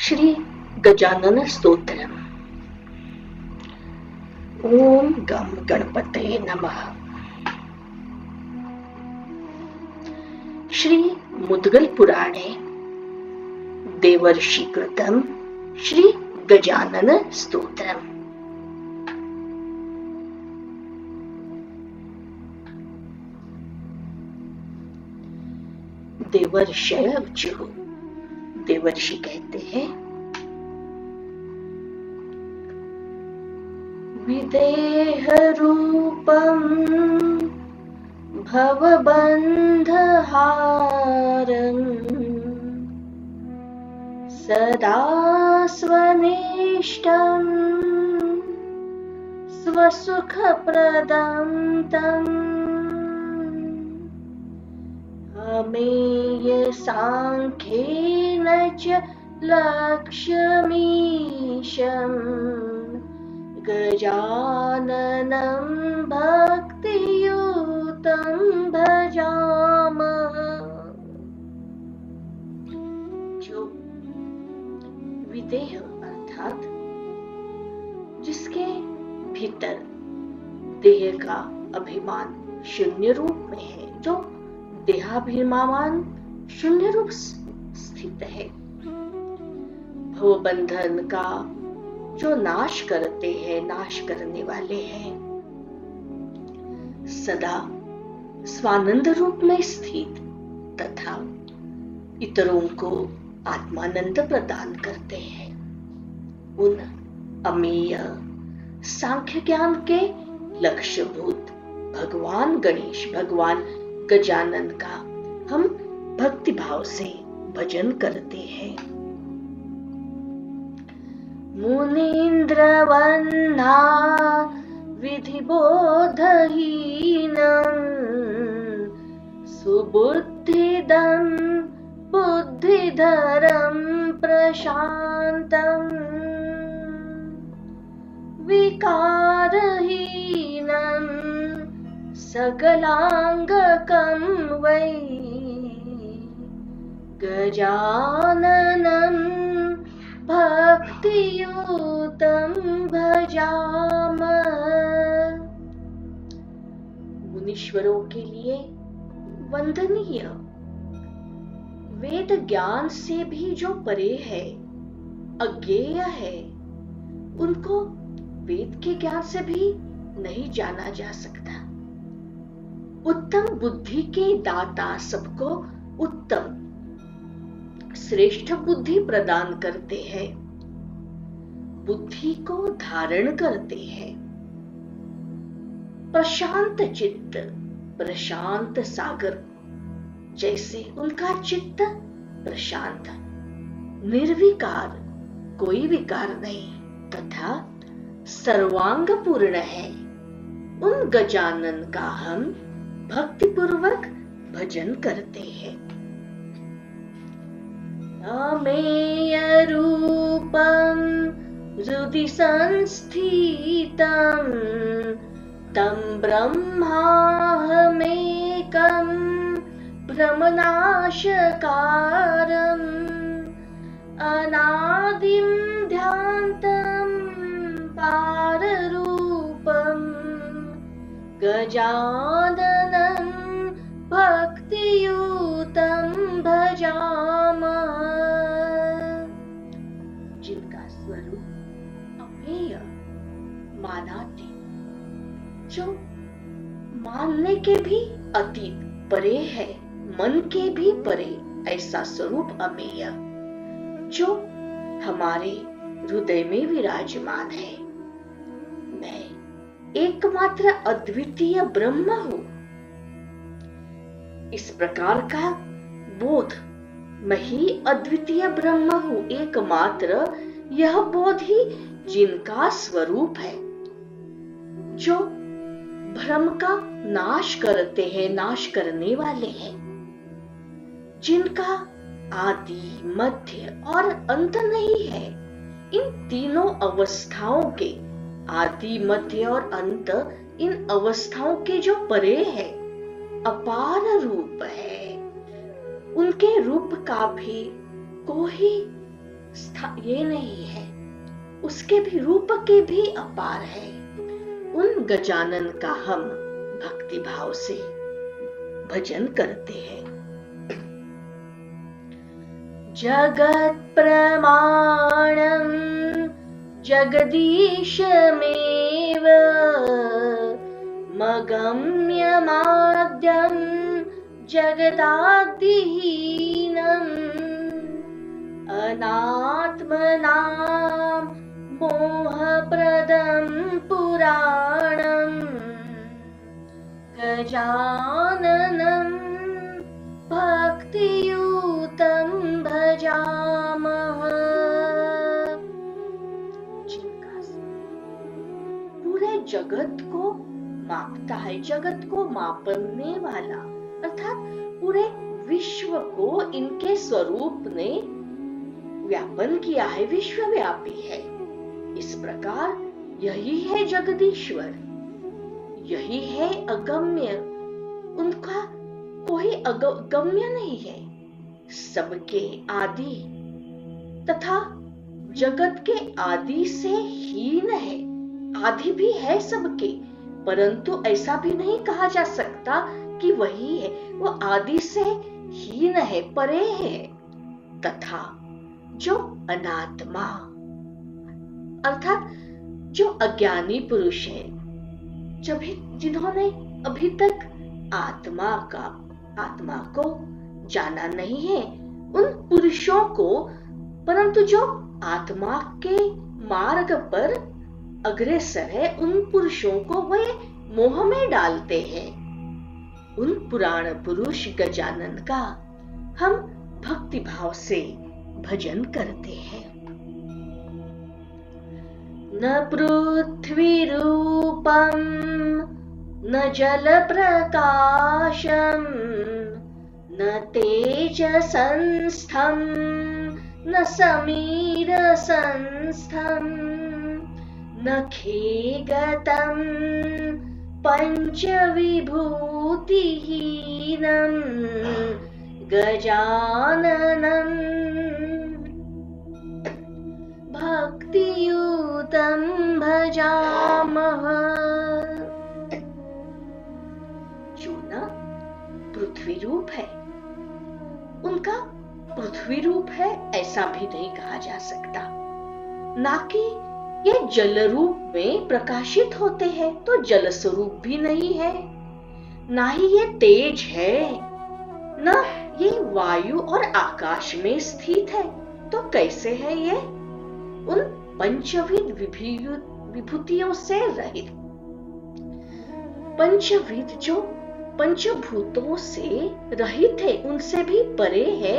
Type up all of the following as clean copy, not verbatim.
श्री गजानन स्तोत्रम्। ओम गम गणपतये नमः। श्री मुद्गल पुराणे देवर्षि कृतं श्री गजानन स्तोत्रम्। देवर्षय उचुः। देवर्षि कहते हैं, विदेह रूपं भवबन्धहारं सदा स्वनिष्ठं स्वसुखप्रदं तम् अमेय सांख्येन च लक्ष्मीशं गजाननं भक्तियुतं भजामः। जो विदेह अर्थात जिसके भीतर देह का अभिमान शून्य रूप में है, जो देहाभिमान शून्य रूप स्थित है, भवबंधन का जो नाश करते हैं, नाश करने वाले हैं, सदा स्वानंद रूप में स्थित तथा इतरों को आत्मानंद प्रदान करते हैं, उन अमेय सांख्य ज्ञान के लक्ष्यभूत भगवान गणेश, भगवान गजानन का हम भक्ति भाव से भजन करते हैं। मुनीन्द्रवन्ना विधिबोधहीनं सुबुद्धिदं बुद्धिधरं प्रशान्तं विकारहीनं सकलांगकं वै गजाननं भक्तियुतं भजामः। मुनीश्वरों के लिए वंदनीय, वेद ज्ञान से भी जो परे है, अज्ञेय है, उनको वेद के ज्ञान से भी नहीं जाना जा सकता। उत्तम बुद्धि के दाता, सबको उत्तम श्रेष्ठ बुद्धि प्रदान करते हैं, बुद्धि को धारण करते हैं। प्रशांत चित्त, प्रशांत सागर जैसे उनका चित्त प्रशांत, निर्विकार, कोई विकार नहीं तथा सर्वांग पूर्ण है। उन गजानन का हम भक्ति पूर्वक भजन करते हैं। अमेय रूपं हृदि संस्थितं तं ब्रह्माहमेकं भ्रमनाशकारम् अनादिं ध्यान्तं पाररूपं गजाननं भक्तियुतं भजामः। जिनका स्वरूप अमेय, मानातीत, जो मानने के भी अतीत, परे है, मन के भी परे, ऐसा स्वरूप अमेय जो हमारे हृदय में विराजमान है। मैं एकमात्र अद्वितीय ब्रह्म हूं। इस प्रकार का बोध, मैं ही अद्वितीय ब्रह्म हूं, एकमात्र, यह बोध ही जिनका स्वरूप है, जो भ्रम का नाश करते हैं, नाश करने वाले हैं, जिनका आदि, मध्य और अंत नहीं है। इन तीनों अवस्थाओं के आदि, मध्य और अंत, इन अवस्थाओं के जो परे है, अपार रूप है। उनके रूप का भी कोई ये नहीं है, उसके भी रूप के भी अपार है। उन गजानन का हम भक्ति भाव से भजन करते हैं। जगत प्रमाणम जगदीशमेव मगम्यमाद्यं जगदादिहीनम् अनात्मनां मोहप्रदं पुराणं गजाननं भक्तियुतं भजामः। पूरे जगत को मापता है, जगत को मापने वाला, अर्थात पूरे विश्व को इनके स्वरूप ने व्यापन किया है, विश्वव्यापी है। इस प्रकार यही है जगदीश्वर, यही है अगम्य, उनका कोई अगम्य नहीं है, सबके आदि तथा जगत के आदि से हीन है। आदि भी है सबके, परंतु ऐसा भी नहीं कहा जा सकता कि वही है, वो आदि से हीन है, परे है। तथा जो अनात्मा अर्थात जो अज्ञानी पुरुष है, जिन्होंने अभी तक आत्मा को जाना नहीं है, उन पुरुषों को, परंतु जो आत्मा के मार्ग पर अग्रसर है, उन पुरुषों को वे मोह में डालते हैं। उन पुराण पुरुष गजानन का हम भक्ति भाव से भजन करते हैं। न पृथ्वी रूपम न जल प्रकाशम न तेज संस्थम न समीर संस्थम न खेगतम पंचविभूतिहीनं गजाननं भक्तियुतं भजामः। जो न पृथ्वी रूप है, उनका पृथ्वी रूप है ऐसा भी नहीं कहा जा सकता, ना कि ये जल रूप में प्रकाशित होते हैं, तो जल स्वरूप भी नहीं है, ना ही ये तेज है, ना ये वायु और आकाश में स्थित है, तो कैसे है ये उन पंचविध विभूतियों से रहित। पंचविध जो पंचभूतों से रहित है, उनसे भी परे है,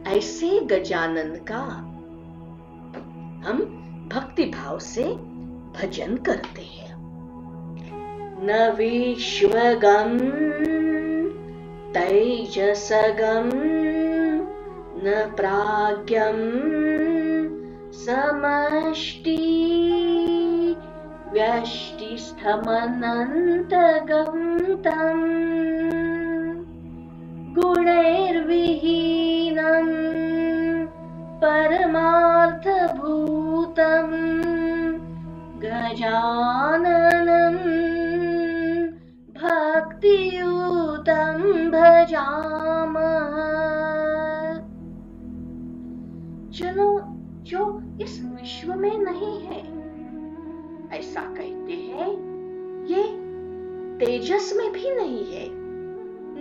ऐसे गजानन का हम भक्ति भाव से भजन करते हैं। न विश्वगम तेजसगम न प्राज्ञम समष्टि व्यष्टिस्थमनन्तगं तं गुणैर्विहीनं परमार्थभूतं गजाननं भक्तियुतं भजामः। जो इस विश्व में नहीं है, ऐसा कहते हैं, ये तेजस में भी नहीं है,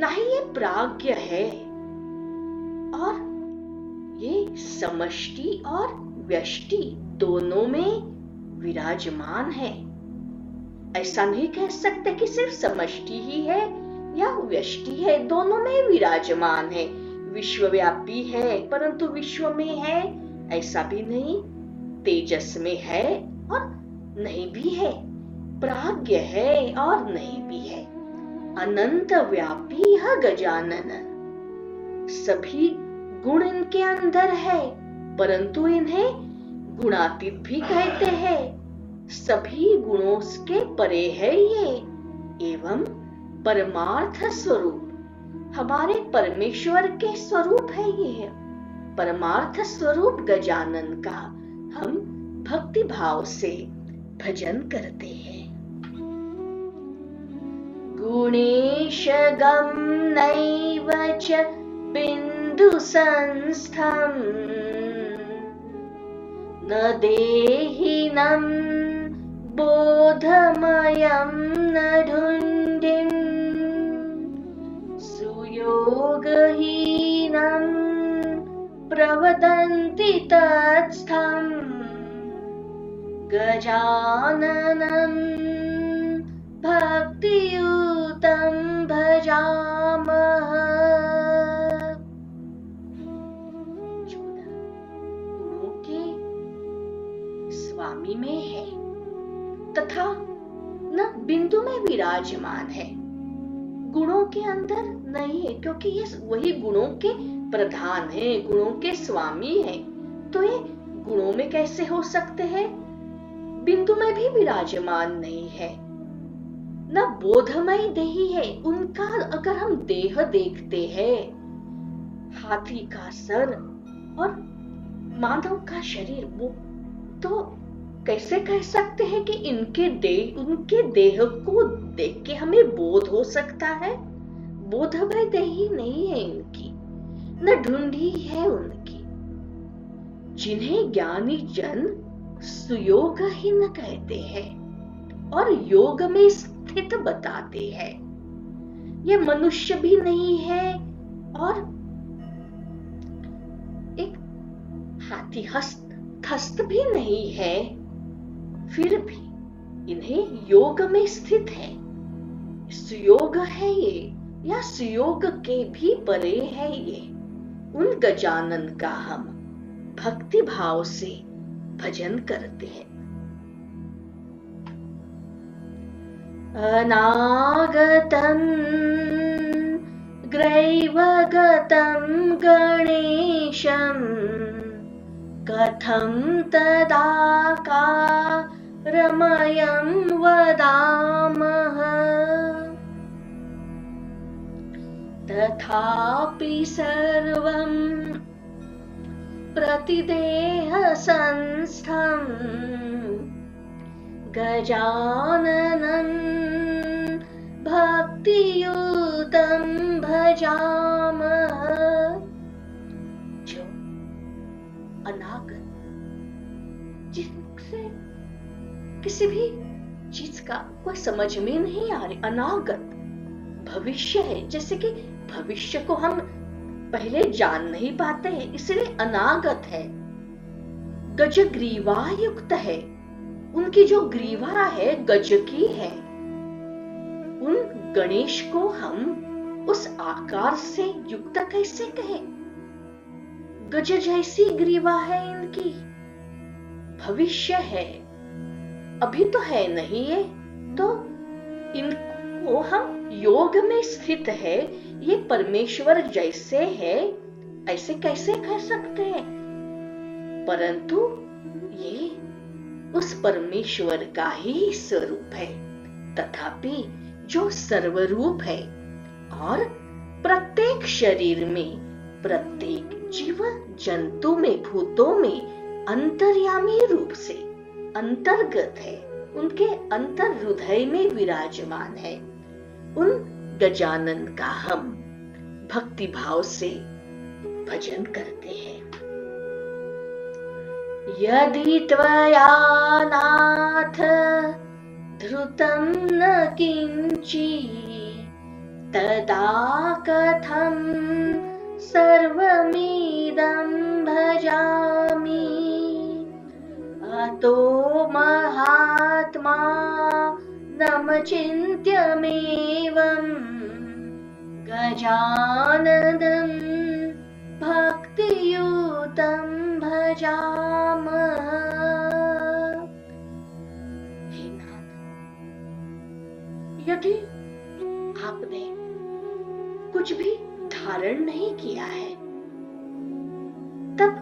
ना ही ये प्राज्ञ है, और ये समष्टि और व्यष्टि दोनों में विराजमान है। ऐसा नहीं कह सकते कि सिर्फ समष्टि ही है या व्यष्टि है, दोनों में विराजमान है। विश्वव्यापी है परंतु विश्व में है ऐसा भी नहीं, तेजस में है और नहीं भी है, प्राज्ञ है और नहीं भी है, अनंत व्यापी है गजानन। सभी गुण इनके अंदर है, परंतु इन्हें गुणातीत भी कहते हैं, सभी गुणों के परे है ये, एवं परमार्थ स्वरूप हमारे परमेश्वर के स्वरूप है ये, परमार्थ स्वरूप गजानन का हम भक्ति भाव से भजन करते हैं। गुणेशगं नैव च बिन्दु संस्थं न देहिनं बोधमयं न ढुण्डिं सुयोगहीनं प्रवदन्ति तत्स्थं गजाननं भक्तियुतं भजामः। गुणों के स्वामी में है तथा न बिंदु में विराजमान है, गुणों के अंदर नहीं है, क्योंकि ये वही गुणों के प्रधान है, गुणों के स्वामी है। तो ये गुणों में कैसे हो सकते हैं? बिंदु में भी विराजमान नहीं है। न बोधमय देही है, उनका अगर हम देह देखते हैं, हाथी का सर और मानव का शरीर, वो तो कैसे कह सकते हैं कि उनके देह को देख के हमें बोध हो सकता है? बोधमय देही नहीं है इनकी, न ढूंढी है उनकी, जिन्हें ज्ञानी जन सुयोगहीन कहते हैं और योग में स्थित बताते हैं। ये मनुष्य भी नहीं है और एक हाथी हस्त भी नहीं है, फिर भी इन्हें योग में स्थित है। सुयोग है ये, या सुयोग के भी परे है ये। उन गजानन का हम भक्ति भाव से भजन करते हैं। अनागतं ग्रैवगतं गणेशं कथं तदा कारमयं वदामः। तथापि सर्वं प्रतिदेह संस्थं गजाननं भक्तियुतं भजामः। जो अनागत, जिससे किसी भी चीज का कोई समझ में नहीं आ रही, अनागत भविष्य है, जैसे कि भविष्य को हम पहले जान नहीं पाते हैं, इसलिए अनागत है। गजग्रीवा युक्त है, उनकी जो ग्रीवा है गज की है। उन गणेश को हम उस आकार से युक्त कैसे कहें? गज जैसी ग्रीवा है इनकी, भविष्य है, अभी तो है नहीं है, तो इनको हम योग में स्थित है, ये परमेश्वर जैसे है ऐसे कैसे कह सकते हैं? परंतु ये उस परमेश्वर का ही स्वरूप है, तथापि जो सर्वरूप है और प्रत्येक शरीर में, प्रत्येक जीव जंतु में, भूतों में अंतर्यामी रूप से अंतर्गत है, उनके अंतर हृदय में विराजमान है। उन गजानन का हम भक्ति भाव से भजन करते हैं। यदि त्वया नाथ धृतं न किंचित् तदा कथं सर्वमिदं भजामि। अतो महात्मा नमचिन्त्यमेवं गजाननं भक्तियुतं भजामः। हे नाथ, यदि आपने कुछ भी धारण नहीं किया है, तब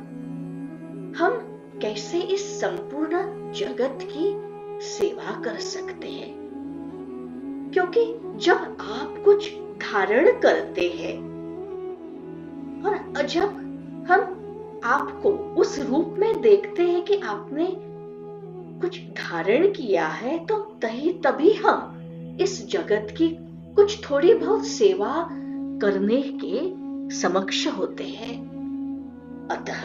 हम कैसे इस संपूर्ण जगत की सेवा कर सकते हैं? क्योंकि जब आप कुछ धारण करते हैं और जब हम आपको उस रूप में देखते हैं कि आपने कुछ धारण किया है, तो तभी हम इस जगत की कुछ थोड़ी बहुत सेवा करने के समक्ष होते हैं। अतः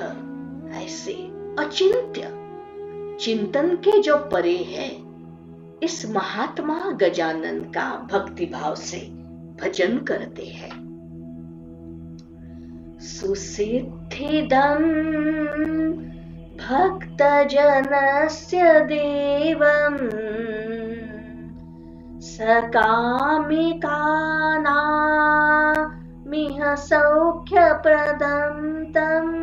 ऐसे अचिंत्य चिंतन के जो परे है, इस महात्मा गजानन का भक्ति भाव से भजन करते हैं। सुसिद्धिदं भक्तजनस्य देवं सकामिकानामिह सौख्यप्रदं तम्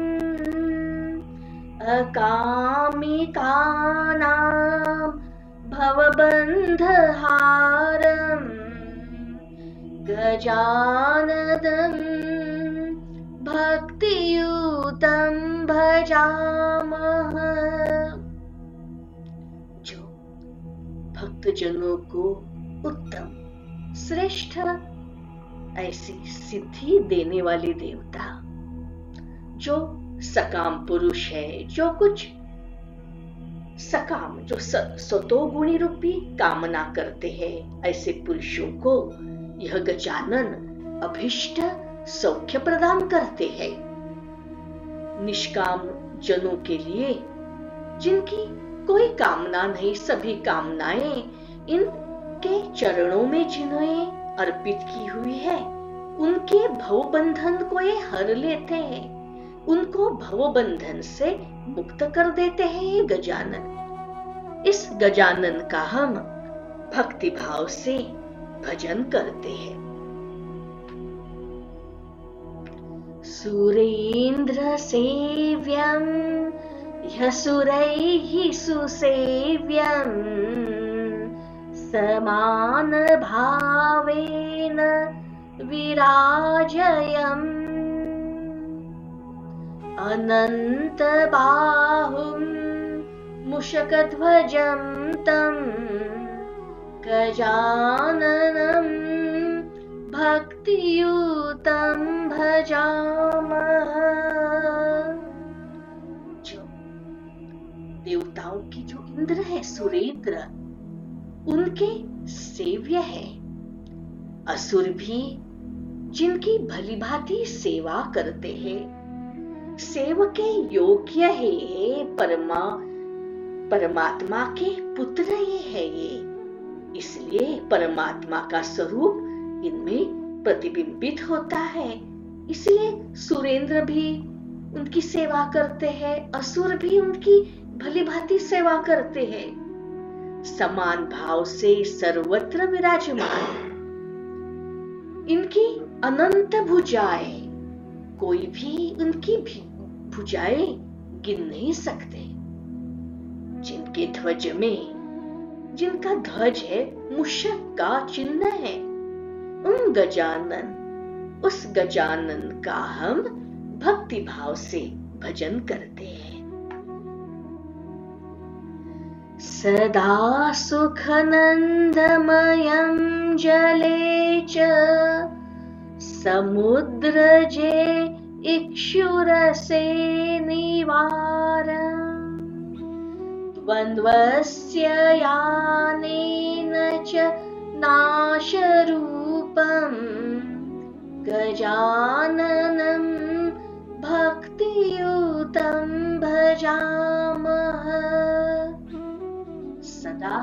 अकामिकानां भवबन्धहारं गजाननं भक्तियुतं भजामः। जो भक्तजनों को उत्तम श्रेष्ठ ऐसी सिद्धि देने वाले देवता, जो सकाम पुरुष है, जो कुछ सकाम, जो सतोगुणी रूपी कामना करते हैं, ऐसे पुरुषों को यह गजानन अभिष्ट सौख्य प्रदान करते हैं। निष्काम जनों के लिए, जिनकी कोई कामना नहीं, सभी कामनाएं इनके चरणों में जिन्हें अर्पित की हुई है, उनके भवबंधन को ये हर लेते हैं, उनको भवबंधन से मुक्त कर देते हैं ये गजानन। इस गजानन का हम भक्ति भाव से भजन करते हैं। सुरेंद्र सेव्यं ह्यसुरैः सुसेव्यं समान भावेन विराजयम् अनंत बाहुं मुषकध्वजं तं गजाननं भक्तियुतं भजामः। जो देवताओं की जो इंद्र है, सुरेंद्र, उनके सेव्य है। असुर भी जिनकी भली भांति सेवा करते हैं, सेवके योग्य है ये, परमात्मा के पुत्र ये है ये, इसलिए परमात्मा का स्वरूप इनमें प्रतिबिंबित होता है। इसलिए सुरेंद्र भी उनकी सेवा करते हैं, असुर भी उनकी भली भांति सेवा करते हैं। समान भाव से सर्वत्र विराजमान, इनकी अनंत भुजाएं, कोई भी उनकी भुजाएं गिन नहीं सकते। जिनके ध्वज में, जिनका ध्वज है मूषक का चिन्ह है, उस गजानन का हम भक्ति भाव से भजन करते हैं। सदा सुखनंदमयं जले च समुद्रजे इक्षुरसे निवारम् द्वन्द्वस्य यानेन च नाशरूपं गजाननं भक्तियुतं भजामः। सदा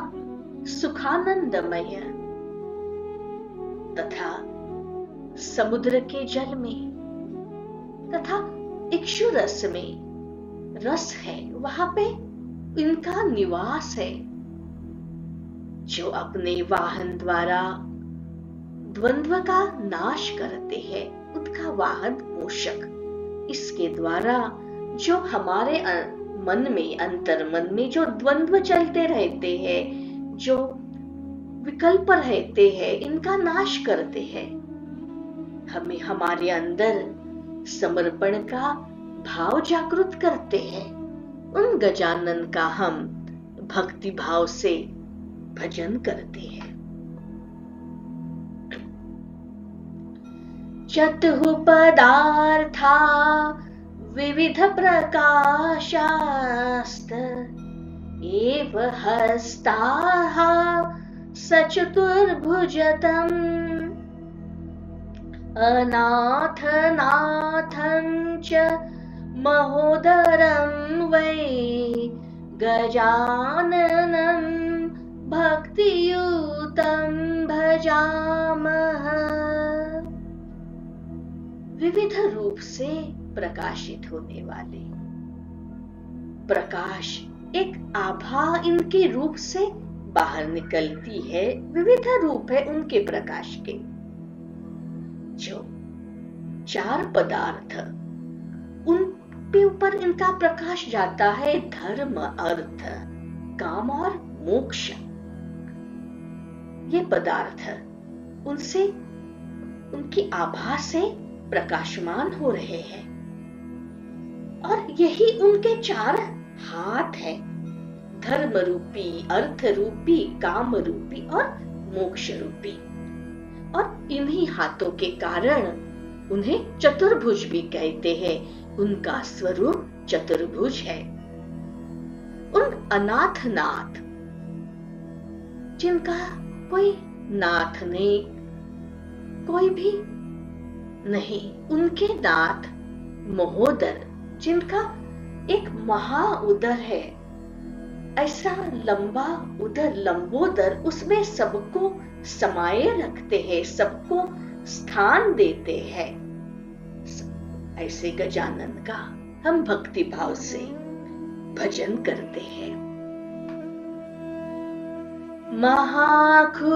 सुखानंदमय तथा समुद्र के जल में तथा इक्षु रस में रस है, वहां पे इनका निवास है। जो अपने वाहन द्वारा द्वंद्व का नाश करते हैं, उनका वाहन मूषक, इसके द्वारा जो हमारे मन में, अंतर मन में जो द्वंद्व चलते रहते हैं, जो विकल्प रहते हैं, इनका नाश करते हैं। हमें हमारे अंदर समर्पण का भाव जागृत करते हैं। उन गजानन का हम भक्ति भाव से भजन करते हैं। चतुः पदार्था विविध प्रकाशास्त एव हस्ताः सचतुर्भुजतम् अनाथनाथं च महोदरं वै गजाननं भक्तियुतं भजामः। विविध रूप से प्रकाशित होने वाले प्रकाश, एक आभा इनके रूप से बाहर निकलती है। विविध रूप है उनके प्रकाश के। जो चार पदार्थ, उन पे ऊपर इनका प्रकाश जाता है। धर्म, अर्थ, काम और मोक्ष। ये पदार्थ उनसे, उनकी आभा से प्रकाशमान हो रहे हैं। और यही उनके चार हाथ हैं, धर्म रूपी, अर्थ रूपी, काम रूपी और मोक्ष रूपी। और इन्हीं हाथों के कारण उन्हें चतुर्भुज भी कहते हैं। उनका स्वरूप चतुर्भुज है। उन अनाथनाथ, जिनका कोई नाथ नहीं, कोई भी नहीं, उनके नाथ महोदर, जिनका एक महा उदर है, ऐसा लंबा उदर, लंबोदर, उसमें सबको समाये रखते हैं, सबको स्थान देते हैं। ऐसे गजानन का हम भक्ति भाव से भजन करते हैं। महाकुमारूढ़ं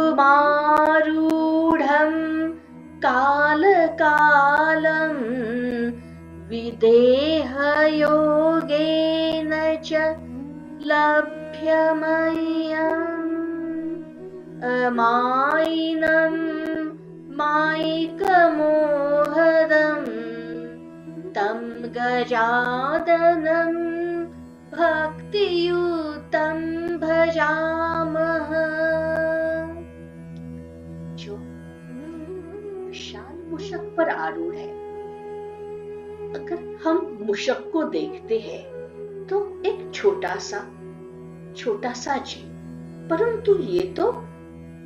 कालकालं विदेह योगेन च लभ्यमह्यम् अमायिनं मायिकमोहदं तं गजाननं भक्तियुतं भजामः। जो विशाल मूषक पर आरूढ़ है। अगर हम मूषक को देखते हैं तो एक छोटा सा जीव, परंतु ये तो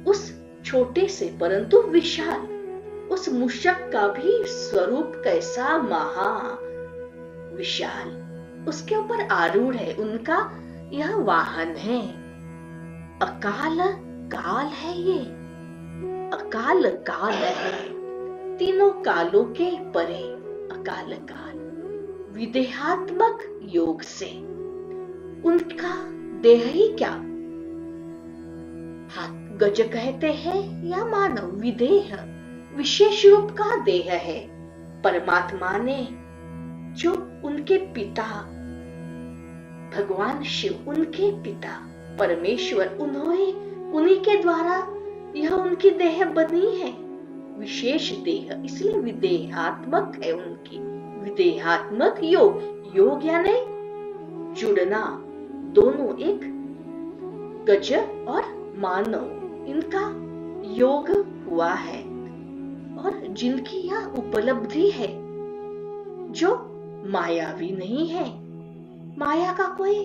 उस छोटे से परंतु विशाल, उस मूषक का भी स्वरूप कैसा महा विशाल, उसके ऊपर आरूढ़ है। उनका यह वाहन है। अकाल काल है, ये अकाल काल है, तीनों कालों के परे अकाल काल। विदेहात्मक योग से उनका देह ही क्या, हाथ गज कहते हैं या मानव, विदेह विशेष रूप का देह है। परमात्मा ने जो उनके पिता भगवान शिव, उनके पिता परमेश्वर, उन्होंने उन्हीं के द्वारा यह उनकी देह बनी है, विशेष देह, इसलिए विदेहात्मक है उनकी। विदेहात्मक योग, योग यानी जुड़ना, दोनों एक गज और मानव, इनका योग हुआ है। और जिनकी यह उपलब्धि है, जो मायावी नहीं है, माया का कोई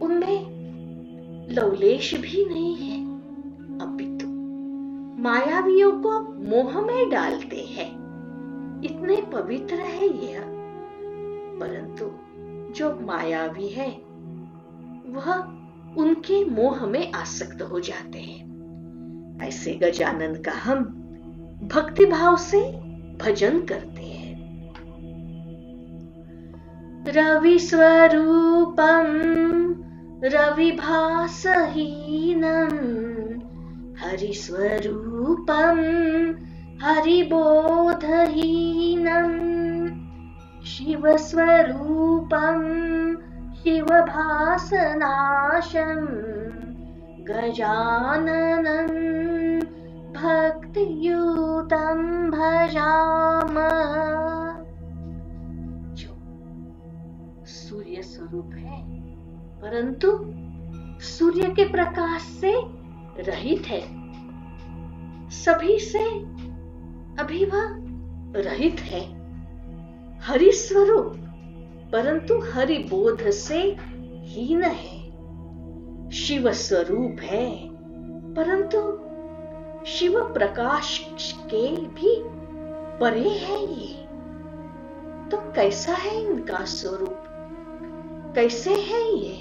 उनमें लवलेश भी नहीं है, अपितु मायावियों को मोह में डालते हैं। इतने पवित्र है यह, परंतु जो मायावी है वह उनके मोह में आसक्त हो जाते हैं। ऐसे गजानन का हम भक्ति भाव से भजन करते हैं। रवि स्वरूपम रविभासहीनम हरि स्वरूपम हरिबोधहीनम शिव स्वरूपम शिवभासनाशं गजाननं भक्तियुतं भजामः। जो सूर्य स्वरूप है, परंतु सूर्य के प्रकाश से रहित है, सभी से अभी वह रहित है। हरि स्वरूप परंतु हरि बोध से हीन है। शिव स्वरूप है, परंतु शिव प्रकाश के भी परे है ये। तो कैसा है इनका स्वरूप, कैसे है ये?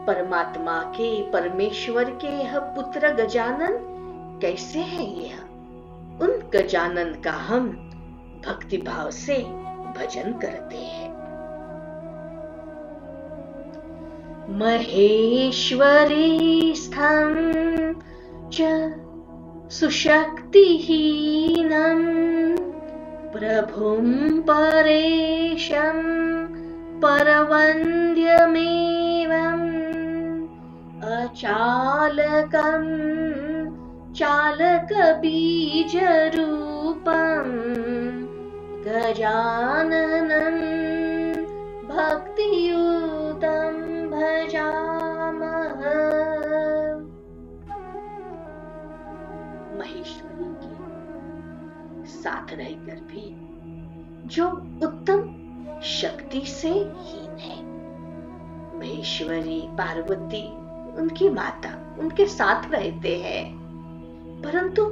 परमात्मा के, परमेश्वर के यह पुत्र गजानन कैसे है यह? उन गजानन का हम भक्ति भाव से भजन करते हैं। महेश्वरी स्थं च सुशक्तिहीनं प्रभुं परेशं परवन्द्यमेवम् अचालकं चालकबीजरूपं गजाननं भक्तियुतं भजामः। महेश्वरी के साथ रहकर भी जो उत्तम शक्ति से हीन है, महेश्वरी पार्वती उनकी माता उनके साथ रहते हैं, परंतु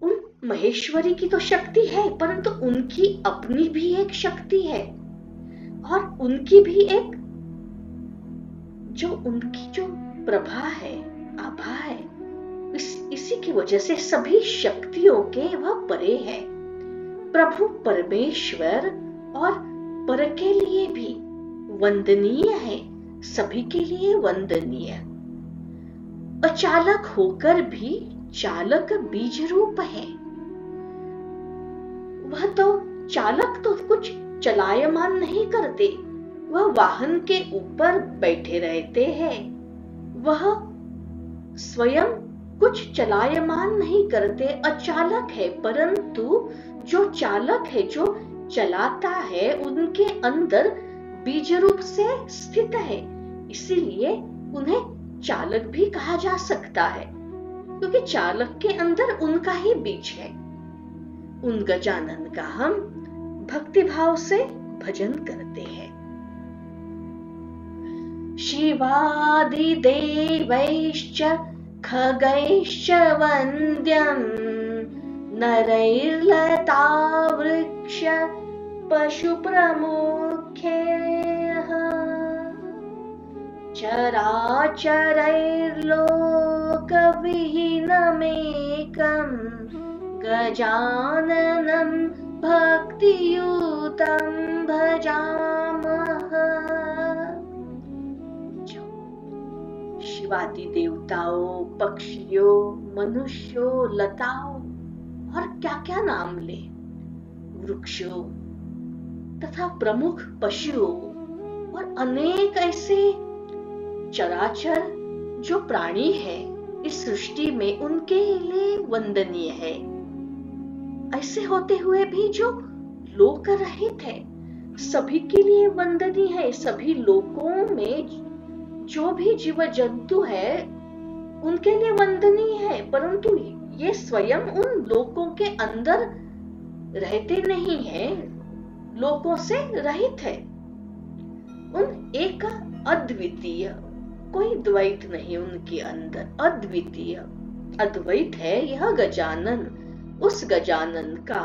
उन महेश्वरी की तो शक्ति है, परंतु उनकी अपनी भी एक शक्ति है और उनकी भी एक उनकी जो प्रभा है, आभा है, इसी की वजह से सभी शक्तियों के वह परे है। प्रभु परमेश्वर और पर के लिए भी वंदनीय है, सभी के लिए वंदनीय। अचालक होकर भी चालक बीज रूप है। वह तो चालक तो कुछ चलायमान नहीं करते, वह वाहन के ऊपर बैठे रहते हैं। वह स्वयं कुछ चलायमान नहीं करते, अचालक है, परंतु जो चालक है, जो चलाता है, उनके अंदर बीज रूप से स्थित है, इसीलिए उन्हें चालक भी कहा जा सकता है, क्योंकि चालक के अंदर उनका ही बीज है। उन गजानन का हम भक्ति भाव से भजन करते हैं। शिवादिदेवैश्च खगैश्च वन्द्यं नरैर्लता वृक्ष पशुप्रमुख्यैः चराचरैर्लोकविहीनमेकं गजाननं भक्तियुतं भजामः। शिवादि देवताओं, पक्षियों, मनुष्यों, लताओं और क्या क्या नाम ले, वृक्षों तथा प्रमुख पशुओं और अनेक ऐसे चराचर जो प्राणी है इस सृष्टि में, उनके लिए वंदनीय है। ऐसे होते हुए भी जो लोक रहित है, सभी के लिए वंदनीय है। सभी लोकों में जो भी जीव जंतु है उनके लिए वंदनीय है, परंतु ये स्वयं उन लोकों के अंदर रहते नहीं है, लोकों से रहित है। उन एक अद्वितीय, कोई द्वैत नहीं उनके अंदर, अद्वितीय अद्वैत है यह गजानन। उस गजानन का,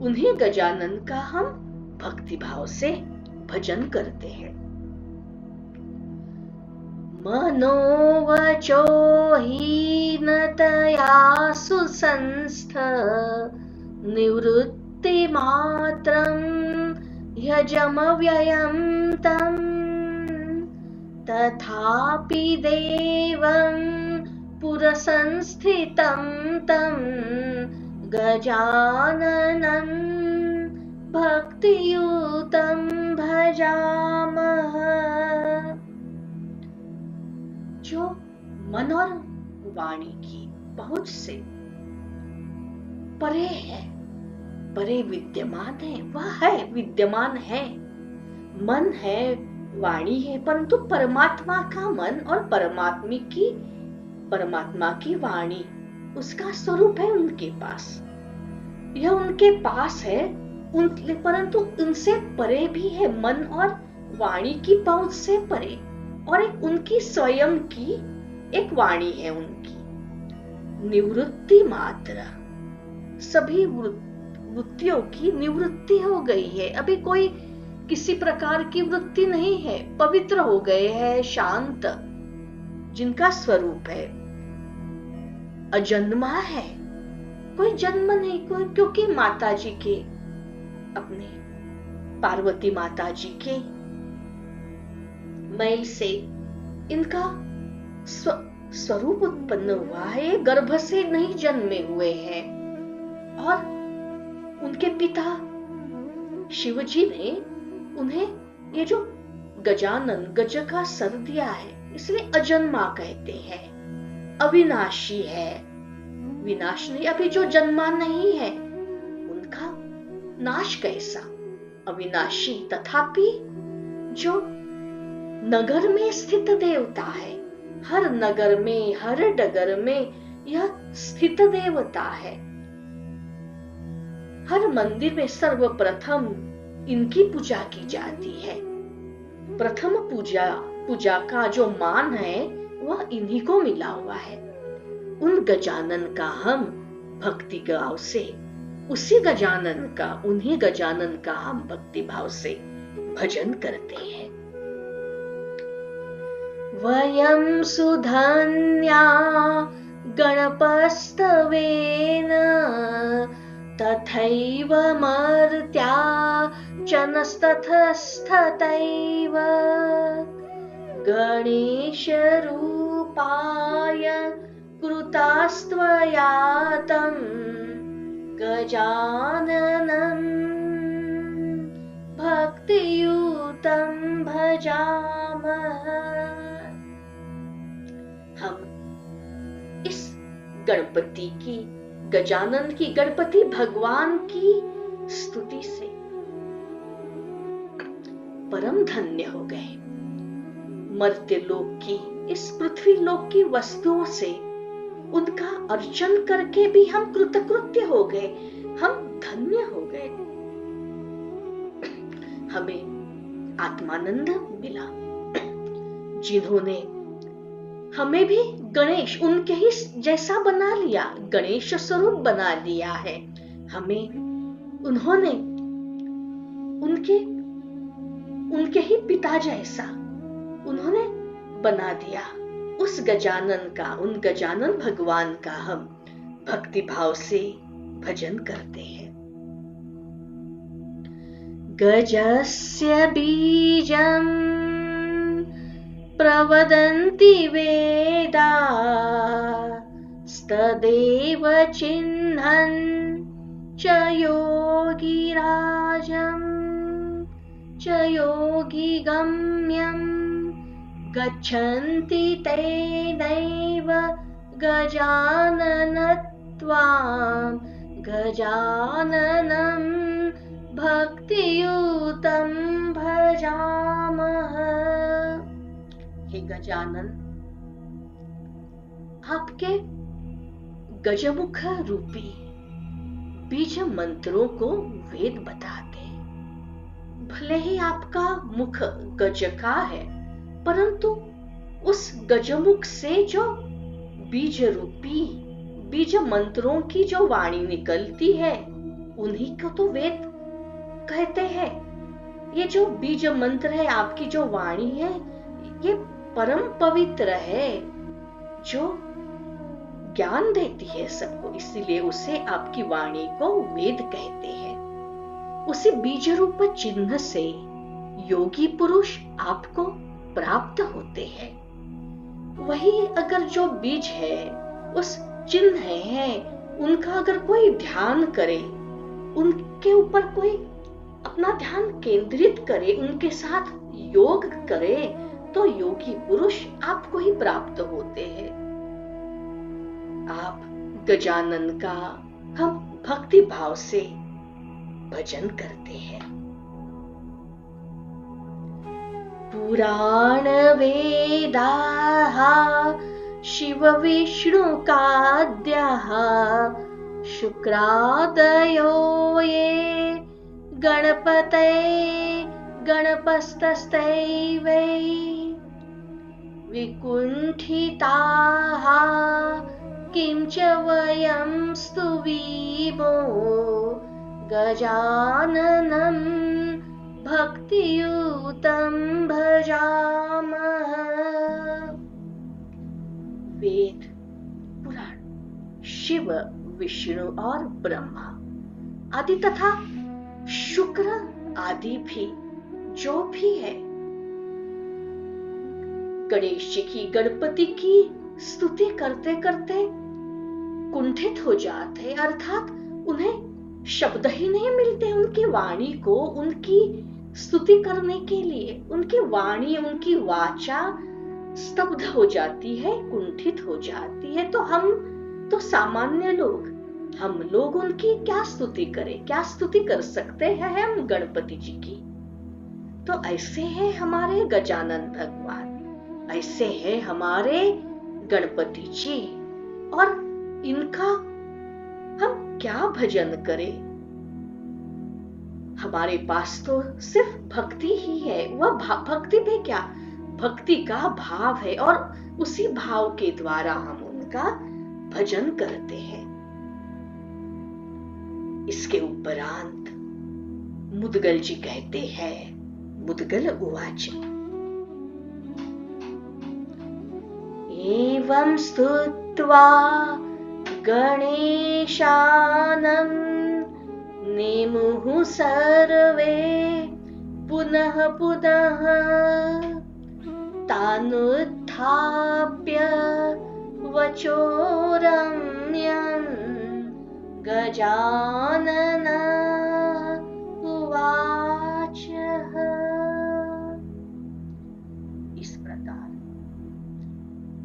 उन्हीं गजानन का हम भक्ति भाव से भजन करते हैं। मनोवचो हीनतया सुसंस्थ निवृत्तिमात्रं यजमव्ययं तं तथापि देवं पुरसंस्थितं तं गजाननं भक्तियुतं भजामः। जो मन और वाणी की पहुंच से परे है, परे विद्यमान है, वह है, विद्यमान है, मन है, वाणी है, परंतु परमात्मा का मन और परमात्मा की वाणी उसका स्वरूप है उनके पास। यह उनके पास है, परंतु उनसे परे भी है, मन और वाणी की पहुंच से परे। और एक उनकी स्वयं की एक वाणी है, उनकी निवृत्ति मात्र। सभी वृत्तियों की निवृत्ति हो गई है, अभी कोई किसी प्रकार की वृत्ति नहीं है, पवित्र हो गए हैं, शांत, जिनका स्वरूप है अजन्मा है, कोई जन्म नहीं, कोई, क्योंकि माता जी के, अपने पार्वती माता जी के मई से इनका स्वरूप उत्पन्न हुआ है, गर्भ से नहीं जन्मे हुए हैं। और उनके पिता शिव जी ने उन्हें ये जो गजानन, गज का सर दिया है, इसलिए अजन्मा कहते हैं। अविनाशी है, विनाश नहीं, अभी जो जन्मा नहीं है उनका नाश कैसा, अविनाशी। तथापि जो नगर में स्थित देवता है, हर नगर में, हर डगर में यह स्थित देवता है। हर मंदिर में सर्वप्रथम इनकी पूजा की जाती है। प्रथम पूजा का जो मान है वह इन्हीं को मिला हुआ है। उन गजानन का हम भक्ति भाव से, उसी गजानन का, उन्हीं गजानन का हम भक्ति भाव से भजन करते हैं। वयं सुधन्या गणपस्तवेन तथैव मर्त्या चनस्ततस्तथैव गणेश रूपाय कृतास्त्वया तं गजाननं भक्तियुतं भजामः। हम इस गणपति की, गजानन की, गणपति भगवान की स्तुति से परम धन्य हो गए। मर्त्य लोक की, इस पृथ्वी लोक की वस्तुओं से उनका अर्चन करके भी हम कृतकृत्य हो गए, हम धन्य हो गए। हमें आत्मानंद मिला। जिन्होंने हमें भी गणेश उनके ही जैसा बना लिया, गणेश स्वरूप बना लिया है हमें, उन्होंने उनके ही पिता जैसा उन्होंने बना दिया। उस गजानन का, उन गजानन भगवान का हम भक्ति भाव से भजन करते हैं। गजस्य बीजं प्रवदन्ति वेदा तदेव चिह्नं च योगिराजं च योगिगम्यं गच्छन्ति तेनैव गजाननत्वां गजाननं भक्तियुतं भजामः। हे गजानन, आपके गजमुख रूपी बीज मंत्रों को वेद बताते। भले ही आपका मुख गज का है, परंतु उस गजमुख से जो बीज रूपी बीज मंत्रों की जो वाणी निकलती है, उन्हीं को तो वेद कहते हैं। ये जो बीज मंत्र है, आपकी जो वाणी है, ये परम पवित्र है, जो ज्ञान देती है सबको, इसीलिए उसे आपकी वाणी को वेद कहते हैं। उसी बीज रूप चिन्ह से योगी पुरुष आपको प्राप्त होते हैं। वही अगर जो बीज है, उस चिन्ह है, उनका अगर कोई ध्यान करे, उनके ऊपर कोई अपना ध्यान केंद्रित करे, उनके साथ योग करे, तो योगी पुरुष आपको ही प्राप्त होते हैं। आप गजानन का हम भक्ति भाव से भजन करते हैं। पुराण वेदाः शिव विष्णु काद्याः शुक्रादयो ये गणपतये गणपस्तस्यै वै विकुण्ठिताः किं च वयं स्तुवीमो गजाननं भक्तियुतं भजामः। वेद, पुराण, शिव, विष्णु और ब्रह्मा आदि तथा शुक्र आदि भी जो भी है, गणेश जी की, गणपति की स्तुति करते करते कुंठित हो जाते, अर्थात उन्हें शब्द ही नहीं मिलते उनकी वाणी को, उनकी स्तुति करने के लिए। उनकी वाणी, उनकी वाचा स्तब्ध हो जाती है, कुंठित हो जाती है। तो हम तो सामान्य लोग, हम लोग उनकी क्या स्तुति करें, क्या स्तुति कर सकते हैं हम गणपति जी की। तो ऐसे हैं हमारे गजानन भगवान, ऐसे हैं हमारे गणपति जी, और इनका हम क्या भजन करें। हमारे पास तो सिर्फ भक्ति ही है। वह भक्ति भी क्या, भक्ति का भाव है, और उसी भाव के द्वारा हम उनका भजन करते हैं। इसके उपरांत मुद्गल जी कहते हैं, मुद्गल उवाच एवं स्तुत्वा गणेशानं नेमुः सर्वे पुनः पुनः तानुत्थाप्य वचो रम्यं गजानन उवाच। इस प्रकार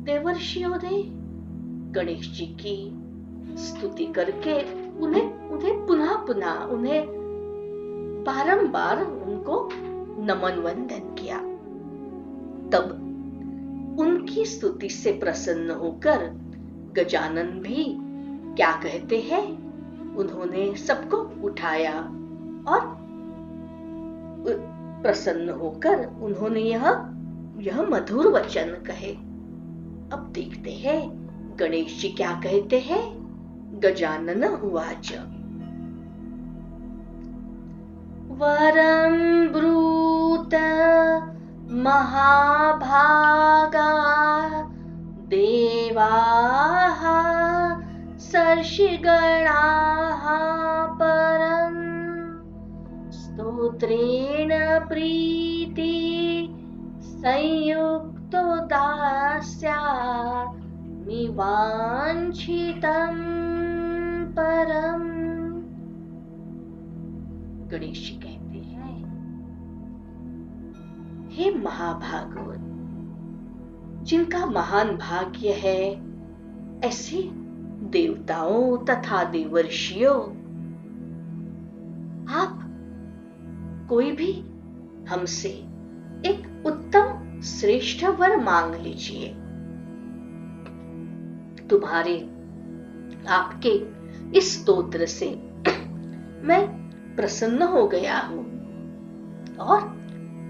देवर्षियों ने गणेश जी की स्तुति करके उन्हें पुनः पुनः, उन्हें बारंबार उनको नमन वंदन किया। तब उनकी स्तुति से प्रसन्न होकर गजानन भी क्या कहते हैं, उन्होंने सबको उठाया और प्रसन्न होकर उन्होंने यह मधुर वचन कहे। अब देखते हैं गणेश जी क्या कहते हैं। गजानन उवाच वरं ब्रूत महाभागा देवाः सर्षिगणाः परं स्तोत्रेण प्रीति संयुक्तो दास्यामि वाञ्छितं परम्। गणेश जी कहते हैं, हे महाभागो, जिनका महान भाग्य है, ऐसे देवताओं तथा देवर्षियों, आप कोई भी हमसे एक उत्तम श्रेष्ठ वर मांग लीजिए। तुम्हारे आपके इस स्तोत्र से मैं प्रसन्न हो गया हूं और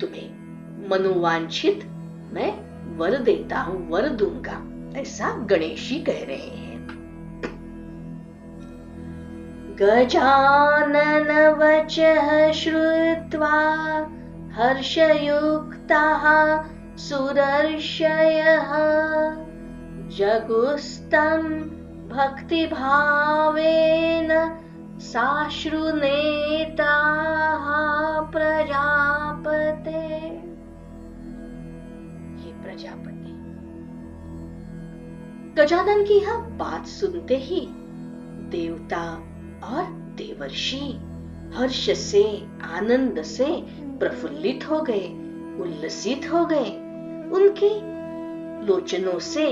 तुम्हें मनोवांछित मैं वर देता हूं, वर दूंगा, ऐसा गणेश जी कह रहे हैं। गजानन वचः श्रुत्वा हर्षयुक्ताः सुरर्षयः जगुस्तं भक्तिभावेन साश्रुनेत्राः प्रजापते। हे प्रजापति, गजानन की यह बात सुनते ही देवता और देवर्षि हर्ष से, आनंद से प्रफुल्लित हो गए, उल्लसित हो गए। उनके लोचनों से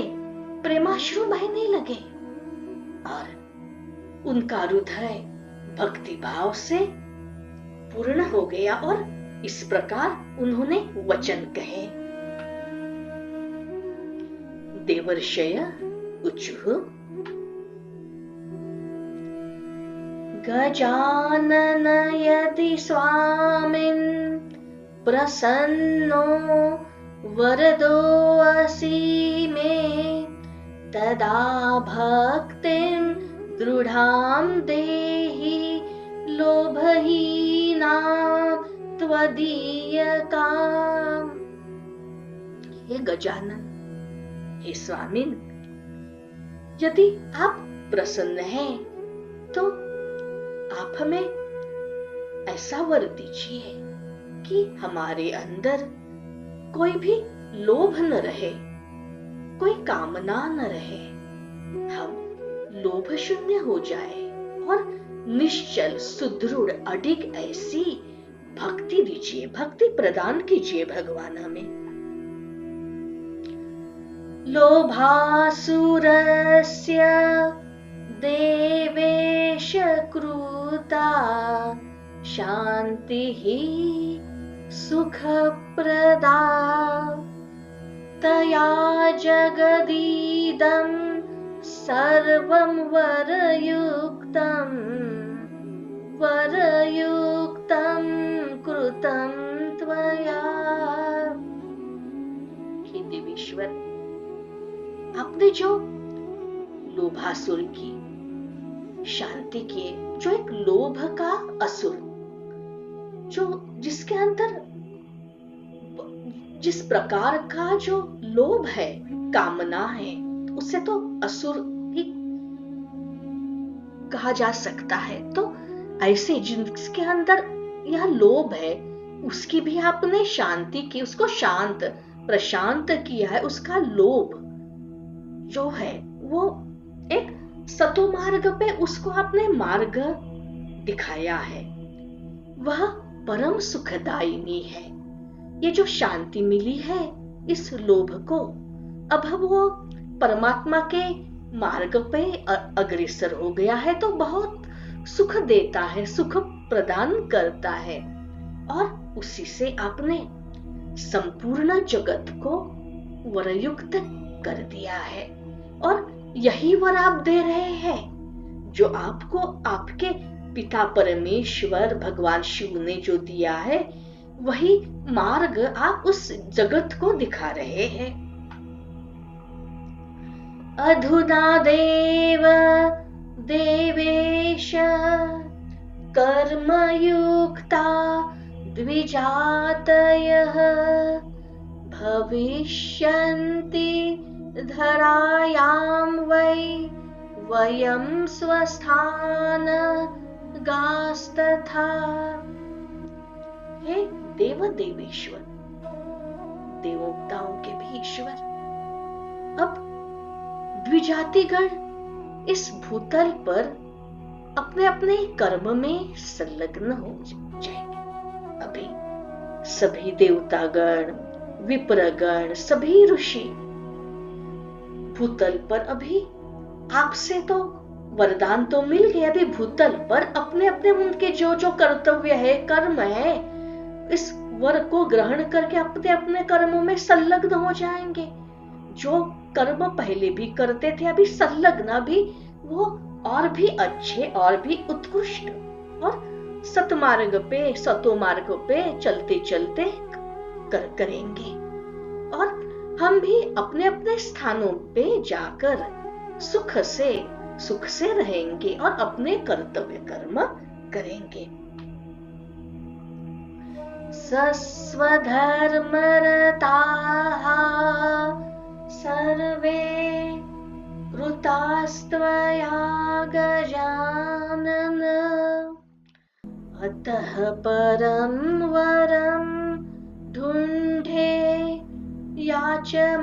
प्रेमाश्रु बहने लगे और उनका हृदय भक्ति भाव से पूर्ण हो गया। और इस प्रकार उन्होंने वचन कहे। देवर्षय उचुः गजानन यदि स्वामिन् प्रसन्नो वरदोऽसि मे तदा भक्तिं दृढां देहि लोभहीनां त्वदीयकाम्। हे गजानन, हे स्वामिन, यदि आप प्रसन्न हैं तो आप हमें ऐसा वर दीजिए कि हमारे अंदर कोई भी लोभ न रहे, कोई कामना न रहे, हम लोभ शून्य हो जाए और निश्चल सुदृढ़ अडिग ऐसी भक्ति दीजिए, भक्ति प्रदान कीजिए भगवान हमें। लोभासुरस्य देवेश कृता शान्तिः सुखप्रदा तया जगदीदं सर्वं वरयुक्तं कृतं त्वया। हे देवेश्वर, आपने जो लोभासुर की शांति किए, जो एक लोभ का असुर, जो जिसके अंदर जिस प्रकार का जो लोभ है, कामना है, उससे तो असुर ही कहा जा सकता है। तो ऐसे जिसके अंदर यह लोभ है, उसकी भी आपने शांति की, उसको शांत प्रशांत किया है। उसका लोभ जो है वो एक सतो मार्ग पे उसको आपने मार्ग दिखाया है, वह परम सुखदायिनी है। ये जो शांति मिली है इस लोभ को, अब वो परमात्मा के मार्ग पे अग्रसर हो गया है तो बहुत सुख देता है, सुख प्रदान करता है। और उसी से आपने संपूर्ण जगत को वरयुक्त कर दिया है। और यही वर आप दे रहे हैं जो आपको आपके पिता परमेश्वर भगवान शिव ने जो दिया है, वही मार्ग आप उस जगत को दिखा रहे हैं। अधुना देव देवेश कर्मयुक्ता द्विजातयः भविष्यन्ति धरायां वै वयं स्वस्थान गास्तथा। हे देव देवेश्वर, देवताओं के भी ईश्वर, अब द्विजातिगण इस भूतल पर अपने अपने कर्म में संलग्न हो जाएंगे। अभी सभी देवतागण, विप्रगण, सभी ऋषि भूतल पर अभी आपसे तो वरदान तो मिल गया, अभी भूतल पर अपने अपने उनके जो जो कर्तव्य है, कर्म है, इस वर को ग्रहण करके अपने अपने कर्मों में संलग्न हो जाएंगे। जो कर्म पहले भी करते थे, अभी संलग्न भी वो और भी अच्छे और भी उत्कृष्ट और सतमार्ग पे, सतो मार्ग पे चलते चलते करेंगे। और हम भी अपने अपने स्थानों पे जाकर सुख से रहेंगे और अपने कर्तव्य कर्म करेंगे। सस्वधर्मरताः सर्वे ऋतास्त्वया गजानन अतः परं वरं ढूंढे याचमानाः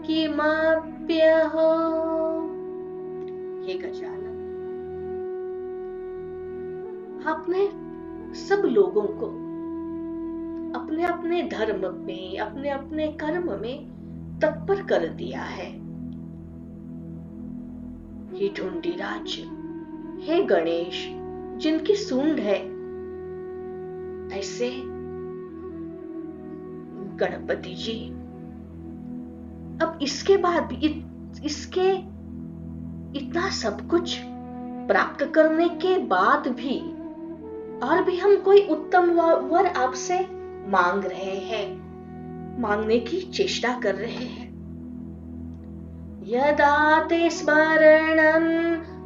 किमप्यहो। हे गजानन, आपने सब लोगों को अपने अपने धर्म में, अपने अपने कर्म में तत्पर कर दिया है। हे ढूंढीराज, हे गणेश, जिनकी सूंड है, ऐसे गणपति जी, अब इसके बाद भी इसके इतना सब कुछ प्राप्त करने के बाद भी और भी हम कोई उत्तम वर आपसे मांग रहे हैं, मांगने की चेष्टा कर रहे हैं। यदा ते स्मरणं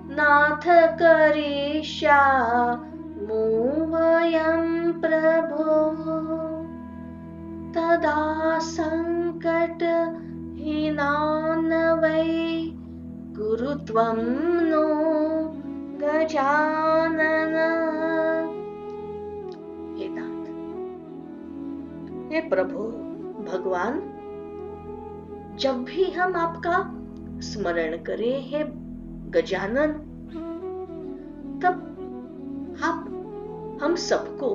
नाथ करिष्यामो वयं प्रभो तदा संकटहीनान् वै गुरु त्वं नो गजानन। हे नाथ, हे प्रभु भगवान, जब भी हम आपका स्मरण करें हे गजानन, तब आप हम सबको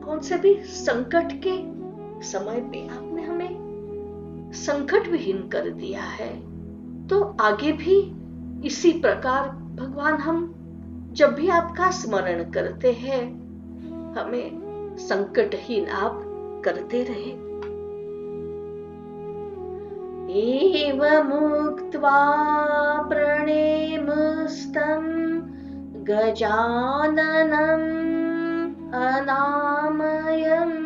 कौन से भी संकट के समय पे आपने हमें संकट विहीन कर दिया है, तो आगे भी इसी प्रकार भगवान हम जब भी आपका स्मरण करते हैं हमें संकटहीन आप करते रहे। एवमुक्त्वा प्रणेमुस्तं गजाननम् अनामयम्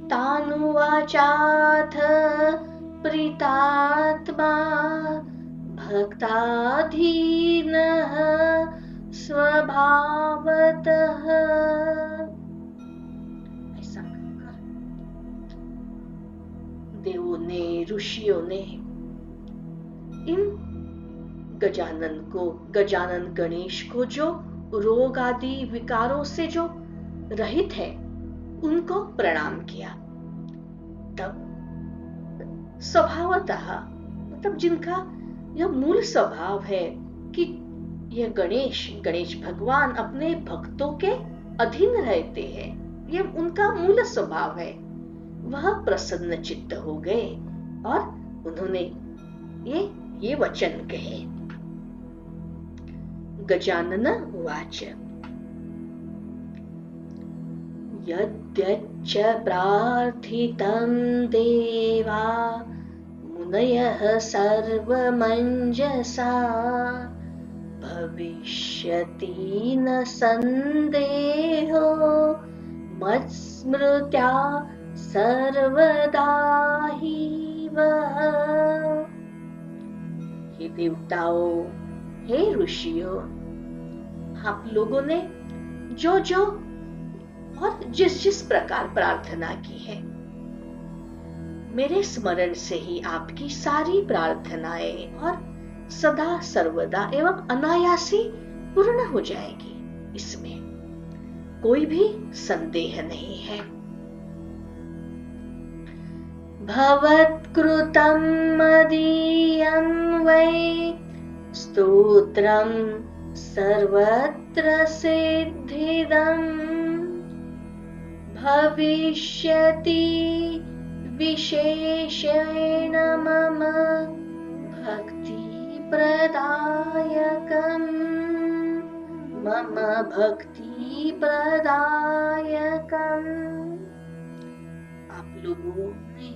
तानुवाचाथ प्रीतात्मा भक्ताधीनः स्वभावतः। ऐसा कहकर देवों ने, ऋषियों ने इन गजानन गणेश को, जो रोग आदि विकारों से जो रहित है, उनको प्रणाम किया। तब स्वभावतः, मतलब जिनका यह मूल स्वभाव है कि यह गणेश भगवान अपने भक्तों के अधीन रहते हैं, यह उनका मूल स्वभाव है, वह प्रसन्न चित्त हो गए और उन्होंने ये वचन कहे। गजानन उवाच यद्यच्च प्रार्थितं देवा मुनयः सर्वमञ्जसा भविष्यति न संदेहो मत्स्मृत्या सर्वदा ही वः। हे देवताओं, हे ऋषियों, आप लोगों ने जो और जिस प्रकार प्रार्थना की है, मेरे स्मरण से ही आपकी सारी प्रार्थनाएं और सदा सर्वदा एवं अनायासी पूर्ण हो जाएगी, इसमें कोई भी संदेह नहीं है। भवत्कृतं मदीयं वै स्तोत्रं सर्वत्र सिद्धिदम् भविष्यति विशेषेण मम भक्तिप्रदायकम् आप लोगों ने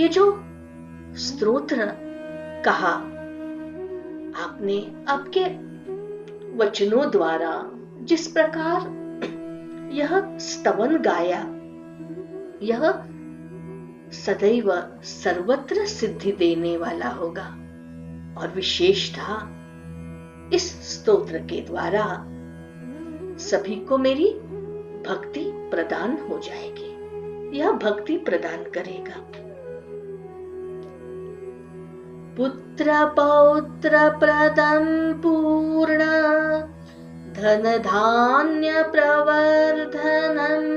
ये जो स्तोत्र कहा, आपने आपके वचनों द्वारा जिस प्रकार यह स्तवन गाया, यह सदैव सर्वत्र सिद्धि देने वाला होगा और विशेषतः इस स्तोत्र के द्वारा सभी को मेरी भक्ति प्रदान हो जाएगी, यह भक्ति प्रदान करेगा। पुत्र पौत्र प्रदं पूर्ण धन धान्य प्रवर्धनम्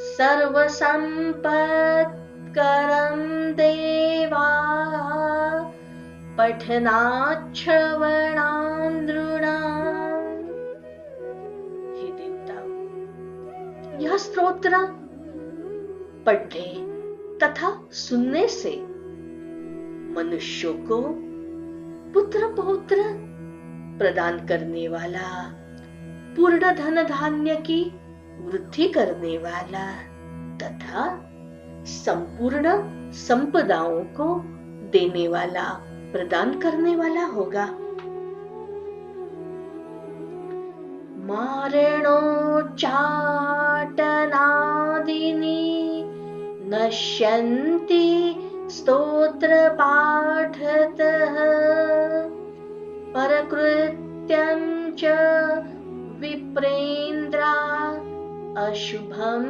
सर्वसंपत्करं देवा पठनाच्छ्रवणानृणाम्। हे देवताओं, यह स्तोत्र पढ़ने तथा सुनने से मनुष्यों को पुत्र पौत्र प्रदान करने वाला, पूर्ण धन धान्य की वृद्धि करने वाला तथा संपूर्ण संपदाओं को देने वाला प्रदान करने वाला होगा। मारणोच्चाटनादीनि नश्यन्ति स्तोत्रपाठतः परकृत्यं च विप्रेन्द्रा अशुभं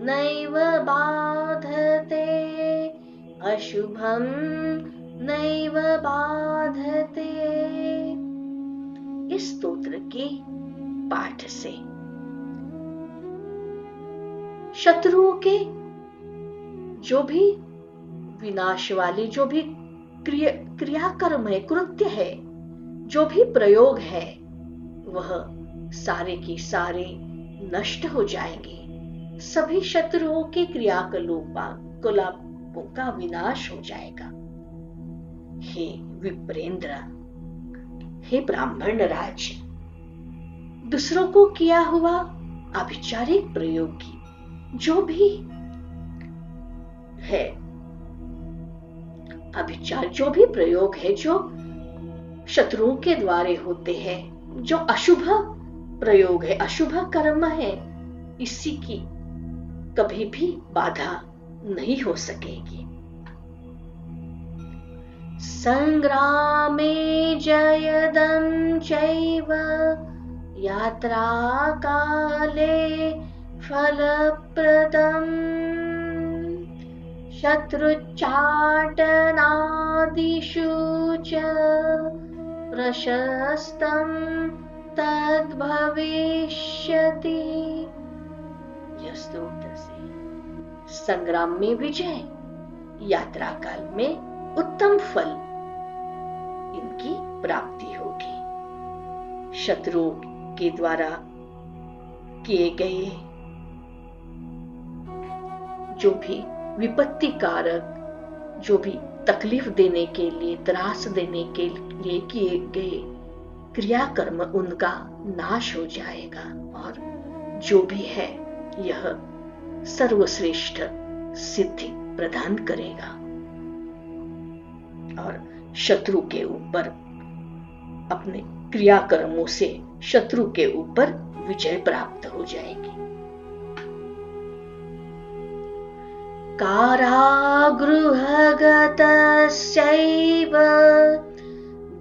नैव बाधते, अशुभं नैव बाधते। इस स्तोत्र के पाठ से शत्रुओं के जो भी विनाश वाले जो भी क्रियाकर्म है, कृत्य है, जो भी प्रयोग है, वह सारे के सारे नष्ट हो जाएंगे। सभी शत्रुओं के क्रियाकलापों का विनाश हो जाएगा। हे विप्रेंद्र, हे ब्राह्मण राज, दूसरों को किया हुआ अभिचारिक प्रयोग की जो भी है, अभिचार जो भी प्रयोग है, जो शत्रुओं के द्वारा होते हैं, जो अशुभ प्रयोग है, अशुभ कर्म है, इसी की कभी भी बाधा नहीं हो सकेगी। संग्रामे जयदं चैव यात्रा काले फलप्रदम् शत्रुच्चाटनादिषु च प्रशस्तं तद्भविष्यति। यह स्तोत्र से संग्राम में विजय, यात्रा काल में उत्तम फल, इनकी प्राप्ति होगी। शत्रुओं के द्वारा किए गए जो भी विपत्ति कारक, जो भी तकलीफ देने के लिए, त्रास देने के लिए किए गए क्रियाकर्म, उनका नाश हो जाएगा और जो भी है यह सर्वश्रेष्ठ सिद्धि प्रदान करेगा और शत्रु के ऊपर, अपने क्रियाकर्मों से शत्रु के ऊपर विजय प्राप्त हो जाएगी। कारागृहगतस्यैव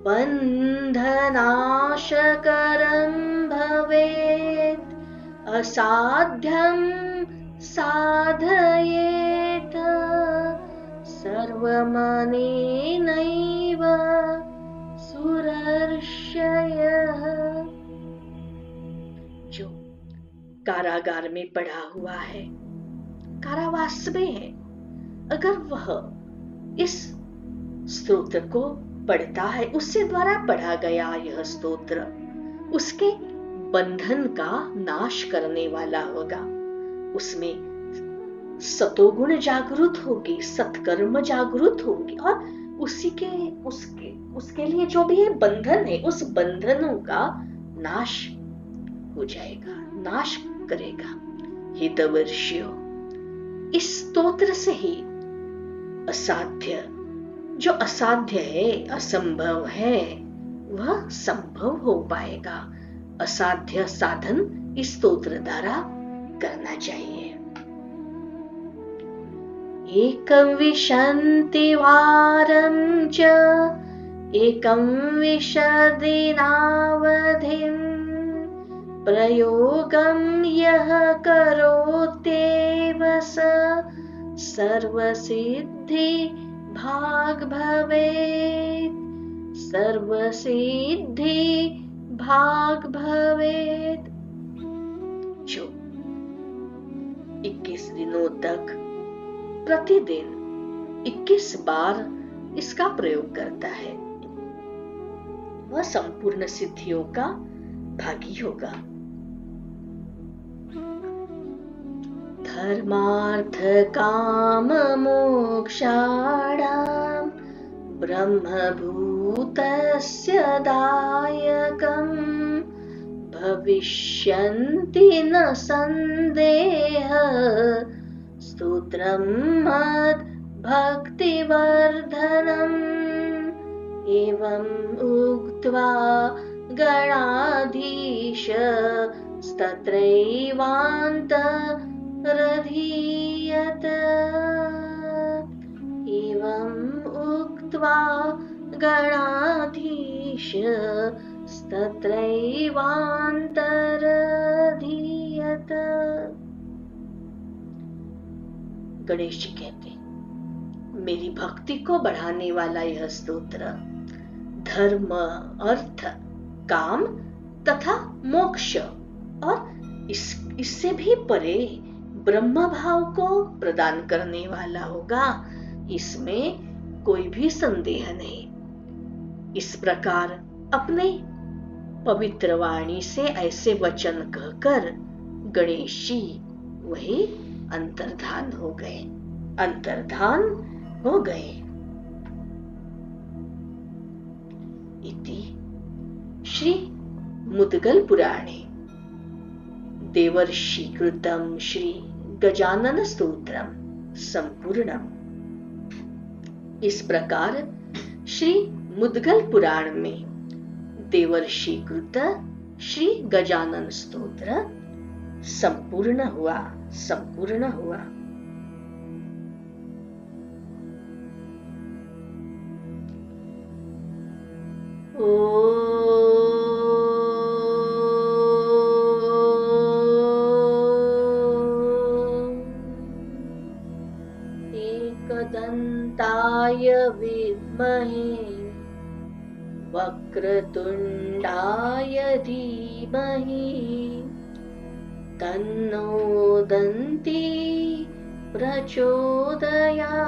बन्धनाशकरं भवेत् असाध्यं साधयेत् सर्वमनेनैव सुरर्षयः। जो कारागार में पड़ा हुआ है, कारावास में है, अगर वह इस स्तोत्र को पढ़ता है, उससे द्वारा पढ़ा गया यह स्तोत्र उसके बंधन का नाश करने वाला होगा। उसमें सतोगुण जागृत होगी, सत्कर्म जागृत होगी और उसके लिए जो भी बंधन है, उस बंधनों का नाश हो जाएगा, नाश करेगा। हितवर्षियों, इस स्तोत्र से ही असाध्य, जो असाध्य है, असंभव है, वह संभव हो पाएगा। असाध्य साधन इस स्तोत्र द्वारा करना चाहिए। एकं विशन्ति वारं च एकं विशदिनावधिं प्रयोगं यः करोत्येव स सर्वसिद्धि भाग भवेत्, सर्वसिद्धि भाग भवेत्। जो 21 दिनों तक प्रतिदिन 21 बार इसका प्रयोग करता है, वह संपूर्ण सिद्धियों का भागी होगा। धर्मार्थ काम मोक्षाणां ब्रह्मभूतस्य दायकं भविष्यन्ति न संदेह स्तोत्रं मद् भक्तिवर्धनम्। एवम् उक्त्वा गणाधीश तत्रैवान्तरधीयत। एवम् उक्त्वा गणाधीश तत्रैवान्तरधीयत। गणेश जी कहते हैं, मेरी भक्ति को बढ़ाने वाला यह स्तोत्र धर्म, अर्थ, काम तथा मोक्ष और इससे भी परे ब्रह्म भाव को प्रदान करने वाला होगा, इसमें कोई भी संदेह नहीं। इस प्रकार अपने पवित्र वाणी से ऐसे वचन कहकर गणेश जी वही अंतर्धान हो गए। इति श्री मुद्गल पुराणे देवर्षि कृतं श्री गजानन स्तोत्रम संपूर्णम। इस प्रकार श्री मुद्गल पुराण में देवर्षि कृत श्री गजानन स्तोत्र संपूर्ण हुआ। एकदन्ताय विद्महे वक्रतुण्डाय धीमहि तन्नो दन्ती प्रचोदयात्।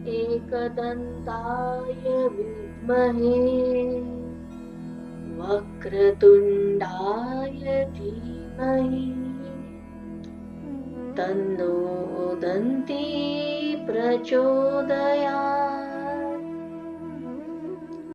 एकदन्ताय विद्महे वक्रतुण्डाय धीमहि तन्नो दन्ती प्रचोदयात्।